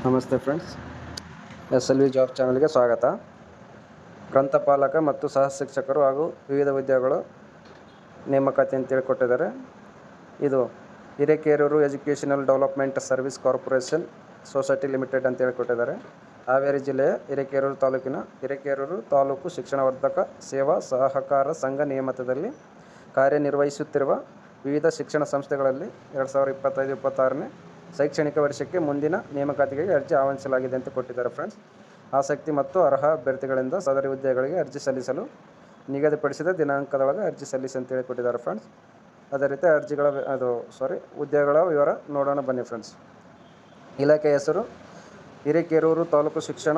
ನಮಸ್ತೆ friends, SLV job ಚಾನಲ್ಗೆ ಸ್ವಾಗತ. ಗ್ರಂಥಪಾಲಕ ಮತ್ತು ಸಹ ಶಿಕ್ಷಕರು ಹಾಗೂ ವಿವಿಧ ಹುದ್ದೆಗಳು ನೇಮಕಾತಿ ಅಂತೇಳಿ ಕೊಟ್ಟಿದ್ದಾರೆ. ಇದು Hirekerur educational development service corporation society limited ಅಂತೇಳಿ ಕೊಟ್ಟಿದ್ದಾರೆ. ಹಾವೇರಿ ಜಿಲ್ಲೆಯ ಹಿರೇಕೆರೂರು ತಾಲೂಕಿನ ಹಿರೇಕೆರೂರು ತಾಲೂಕು ಶಿಕ್ಷಣವರ್ಧಕ ಸೇವಾ ಸಹಕಾರ ಸಂಘ ನೇಮಕದಲ್ಲಿ ಕಾರ್ಯನಿರ್ವಹಿಸುತ್ತಿರುವ ವಿವಿಧ ಶಿಕ್ಷಣ ಸಂಸ್ಥೆಗಳಲ್ಲಿ 2025-26ನೇ ಶೈಕ್ಷಣಿಕ ವರ್ಷಕ್ಕೆ ಮುಂದಿನ ನೇಮಕಾತಿಗೆ ಅರ್ಜಿ ಆಹ್ವಾನಿಸಲಾಗಿದೆ ಅಂತ ಕೊಟ್ಟಿದ್ದಾರೆ. ಫ್ರೆಂಡ್ಸ್, ಆಸಕ್ತಿ ಮತ್ತು ಅರ್ಹ ಅಭ್ಯರ್ಥಿಗಳಿಂದ ಸದರಿ ಹುದ್ದೆಗಳಿಗೆ ಅರ್ಜಿ ಸಲ್ಲಿಸಲು ನಿಗದಿಪಡಿಸಿದ ದಿನಾಂಕದೊಳಗೆ ಅರ್ಜಿ ಸಲ್ಲಿಸಿ ಅಂತೇಳಿ ಕೊಟ್ಟಿದ್ದಾರೆ. ಫ್ರೆಂಡ್ಸ್, ಅದೇ ರೀತಿ ಹುದ್ದೆಗಳ ವಿವರ ನೋಡೋಣ ಬನ್ನಿ. ಫ್ರೆಂಡ್ಸ್, ಇಲಾಖೆ ಹೆಸರು ಹಿರೇಕೆರೂರು ತಾಲೂಕು ಶಿಕ್ಷಣ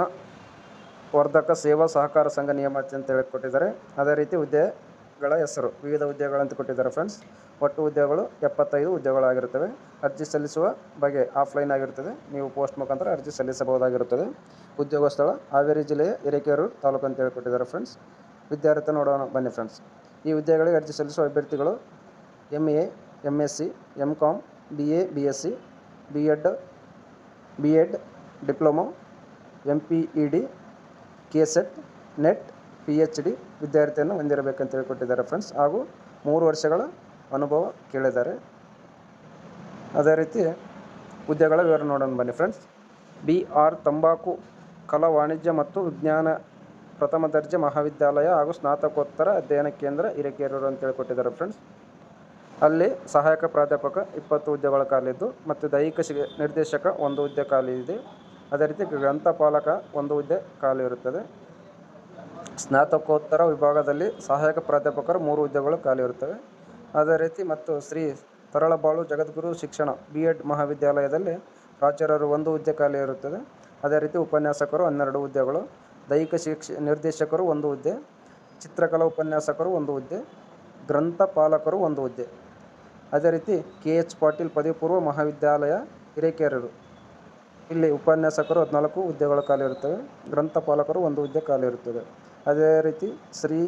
ವರ್ಧಕ ಸೇವಾ ಸಹಕಾರ ಸಂಘ ನೇಮಕಾತಿ ಅಂತೇಳಿ ಕೊಟ್ಟಿದ್ದಾರೆ. ಅದೇ ರೀತಿ ಹುದ್ದೆಗಳ ಹೆಸರು ವಿವಿಧ ಹುದ್ದೆಗಳಂತ ಕೊಟ್ಟಿದ್ದಾರೆ. ಫ್ರೆಂಡ್ಸ್, ಒಟ್ಟು ಹುದ್ದೆಗಳು 75 ಹುದ್ದೆಗಳಾಗಿರುತ್ತವೆ. ಅರ್ಜಿ ಸಲ್ಲಿಸುವ ಬಗೆ ಆಫ್ಲೈನ್ ಆಗಿರುತ್ತದೆ. ನೀವು ಪೋಸ್ಟ್ ಮುಖಾಂತರ ಅರ್ಜಿ ಸಲ್ಲಿಸಬಹುದಾಗಿರುತ್ತದೆ. ಉದ್ಯೋಗ ಸ್ಥಳ ಹಾವೇರಿ ಜಿಲ್ಲೆಯ ಹಿರೇಕೆರೂರು ತಾಲೂಕು ಅಂತೇಳಿ ಕೊಟ್ಟಿದ್ದಾರೆ. ಫ್ರೆಂಡ್ಸ್, ವಿದ್ಯಾರ್ಥಿ ನೋಡೋಣ ಬನ್ನಿ. ಫ್ರೆಂಡ್ಸ್, ಈ ಹುದ್ದೆಗಳಿಗೆ ಅರ್ಜಿ ಸಲ್ಲಿಸುವ ಅಭ್ಯರ್ಥಿಗಳು MA, MSc, MCom, BA, BSc, B.Ed, diploma, MPED, KCET, net, PhD ವಿದ್ಯಾರ್ಥಿಯನ್ನು ಹೊಂದಿರಬೇಕಂತೇಳಿ ಕೊಟ್ಟಿದ್ದಾರೆ. ಫ್ರೆಂಡ್ಸ್, ಹಾಗೂ 3 ವರ್ಷಗಳ ಅನುಭವ ಕೇಳಿದ್ದಾರೆ. ಅದೇ ರೀತಿ ಹುದ್ದೆಗಳ ವಿವರ ನೋಡೋಣ ಬನ್ನಿ. ಫ್ರೆಂಡ್ಸ್, BR ತಂಬಾಕು ಕಲಾ ವಾಣಿಜ್ಯ ಮತ್ತು ವಿಜ್ಞಾನ ಪ್ರಥಮ ದರ್ಜೆ ಮಹಾವಿದ್ಯಾಲಯ ಹಾಗೂ ಸ್ನಾತಕೋತ್ತರ ಅಧ್ಯಯನ ಕೇಂದ್ರ ಹಿರೇಕೆರೂರು ಅಂತೇಳಿ ಕೊಟ್ಟಿದ್ದಾರೆ. ಫ್ರೆಂಡ್ಸ್, ಅಲ್ಲಿ ಸಹಾಯಕ ಪ್ರಾಧ್ಯಾಪಕ 20 ಹುದ್ದೆಗಳು ಖಾಲಿದ್ದು ಮತ್ತು ದೈಹಿಕ ನಿರ್ದೇಶಕ 1 ಹುದ್ದೆ ಖಾಲಿ ಇದೆ. ಅದೇ ರೀತಿ ಗ್ರಂಥಪಾಲಕ 1 ಹುದ್ದೆ ಖಾಲಿ ಇರುತ್ತದೆ. ಸ್ನಾತಕೋತ್ತರ ವಿಭಾಗದಲ್ಲಿ ಸಹಾಯಕ ಪ್ರಾಧ್ಯಾಪಕರು 3 ಹುದ್ದೆಗಳು ಖಾಲಿ ಇರುತ್ತವೆ. ಅದೇ ರೀತಿ ಮತ್ತು ಶ್ರೀ ತರಳಬಾಳು ಜಗದ್ಗುರು ಶಿಕ್ಷಣ B.Ed ಮಹಾವಿದ್ಯಾಲಯದಲ್ಲಿ ಪ್ರಾಚಾರ್ಯರು 1 ಹುದ್ದೆ ಖಾಲಿ ಇರುತ್ತದೆ. ಅದೇ ರೀತಿ ಉಪನ್ಯಾಸಕರು 12 ಹುದ್ದೆಗಳು, ದೈಹಿಕ ನಿರ್ದೇಶಕರು 1 ಹುದ್ದೆ, ಚಿತ್ರಕಲಾ ಉಪನ್ಯಾಸಕರು 1 ಹುದ್ದೆ, ಗ್ರಂಥಪಾಲಕರು 1 ಹುದ್ದೆ. ಅದೇ ರೀತಿ KH ಪಾಟೀಲ್ ಪದವಿ ಪೂರ್ವ ಮಹಾವಿದ್ಯಾಲಯ ಹಿರೇಕೆರೂರು, ಇಲ್ಲಿ ಉಪನ್ಯಾಸಕರು 14 ಹುದ್ದೆಗಳು ಖಾಲಿ ಇರುತ್ತವೆ. ಗ್ರಂಥಪಾಲಕರು 1 ಹುದ್ದೆ ಖಾಲಿ ಇರುತ್ತದೆ. ಅದೇ ರೀತಿ ಶ್ರೀ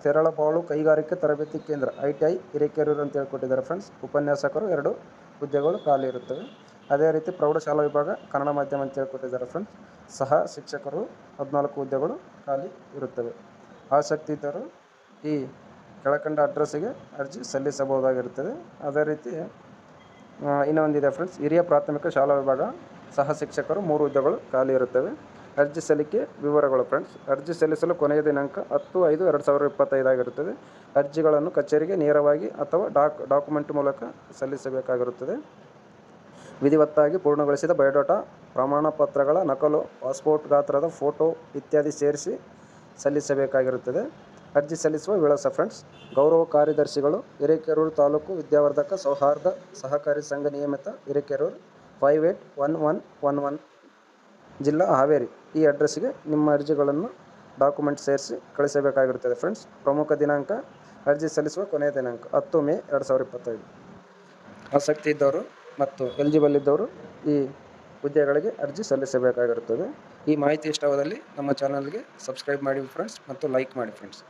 ತರಳಬಾಳು ಕೈಗಾರಿಕಾ ತರಬೇತಿ ಕೇಂದ್ರ ITI ಹಿರೇಕೆರೂರು ಅಂತೇಳಿ ಕೊಟ್ಟಿದ್ದಾರೆ. ಫ್ರೆಂಡ್ಸ್, ಉಪನ್ಯಾಸಕರು 2 ಹುದ್ದೆಗಳು ಖಾಲಿ ಇರುತ್ತವೆ. ಅದೇ ರೀತಿ ಪ್ರೌಢಶಾಲಾ ವಿಭಾಗ ಕನ್ನಡ ಮಾಧ್ಯಮ ಅಂತೇಳಿ ಕೊಟ್ಟಿದ್ದಾರೆ. ಫ್ರೆಂಡ್ಸ್, ಸಹ ಶಿಕ್ಷಕರು 14 ಹುದ್ದೆಗಳು ಖಾಲಿ ಇರುತ್ತವೆ. ಆಸಕ್ತಿ ಇದ್ದರು ಈ ಕೆಳಕಂಡ ಅಡ್ರೆಸ್ಸಿಗೆ ಅರ್ಜಿ ಸಲ್ಲಿಸಬಹುದಾಗಿರುತ್ತದೆ. ಅದೇ ರೀತಿ ಇನ್ನೊಂದಿದೆ. ಫ್ರೆಂಡ್ಸ್, ಹಿರಿಯ ಪ್ರಾಥಮಿಕ ಶಾಲಾ ವಿಭಾಗ ಸಹ ಶಿಕ್ಷಕರು 3 ಹುದ್ದೆಗಳು ಖಾಲಿ ಇರುತ್ತವೆ. ಅರ್ಜಿ ಸಲ್ಲಿಕೆ ವಿವರಗಳು. ಫ್ರೆಂಡ್ಸ್, ಅರ್ಜಿ ಸಲ್ಲಿಸಲು ಕೊನೆಯ ದಿನಾಂಕ 10/5/2025 ಆಗಿರುತ್ತದೆ. ಅರ್ಜಿಗಳನ್ನು ಕಚೇರಿಗೆ ನೇರವಾಗಿ ಅಥವಾ ಡಾಕ್ಯುಮೆಂಟ್ ಮೂಲಕ ಸಲ್ಲಿಸಬೇಕಾಗಿರುತ್ತದೆ. ವಿಧಿವತ್ತಾಗಿ ಪೂರ್ಣಗೊಳಿಸಿದ ಬಯೋಡಾಟಾ, ಪ್ರಮಾಣಪತ್ರಗಳ ನಕಲು, ಪಾಸ್ಪೋರ್ಟ್ ಗಾತ್ರದ ಫೋಟೋ ಇತ್ಯಾದಿ ಸೇರಿಸಿ ಸಲ್ಲಿಸಬೇಕಾಗಿರುತ್ತದೆ. ಅರ್ಜಿ ಸಲ್ಲಿಸುವ ವಿಳಾಸ. ಫ್ರೆಂಡ್ಸ್, ಗೌರವ ಕಾರ್ಯದರ್ಶಿಗಳು ಹಿರೇಕೆರೂರು ತಾಲೂಕು ವಿದ್ಯಾವರ್ಧಕ ಸೌಹಾರ್ದ ಸಹಕಾರಿ ಸಂಘ ನಿಯಮಿತ ಹಿರೇಕೆರೂರು 581111 ಜಿಲ್ಲಾ ಹಾವೇರಿ. ಈ ಅಡ್ರೆಸ್ಸಿಗೆ ನಿಮ್ಮ ಅರ್ಜಿಗಳನ್ನು ಡಾಕ್ಯುಮೆಂಟ್ ಸೇರಿಸಿ ಕಳಿಸಬೇಕಾಗಿರುತ್ತದೆ. ಫ್ರೆಂಡ್ಸ್, ಪ್ರಮುಖ ದಿನಾಂಕ ಅರ್ಜಿ ಸಲ್ಲಿಸುವ ಕೊನೆಯ ದಿನಾಂಕ 10 ಮೇ 2025. ಆಸಕ್ತಿ ಇದ್ದವರು ಮತ್ತು ಎಲಿಜಿಬಲ್ ಇದ್ದವರು ಈ ಹುದ್ದೆಗಳಿಗೆ ಅರ್ಜಿ ಸಲ್ಲಿಸಬೇಕಾಗಿರುತ್ತದೆ. ಈ ಮಾಹಿತಿ ಇಷ್ಟವಾದಲ್ಲಿ ನಮ್ಮ ಚಾನಲ್ಗೆ ಸಬ್ಸ್ಕ್ರೈಬ್ ಮಾಡಿ ಫ್ರೆಂಡ್ಸ್ ಮತ್ತು ಲೈಕ್ ಮಾಡಿ ಫ್ರೆಂಡ್ಸ್.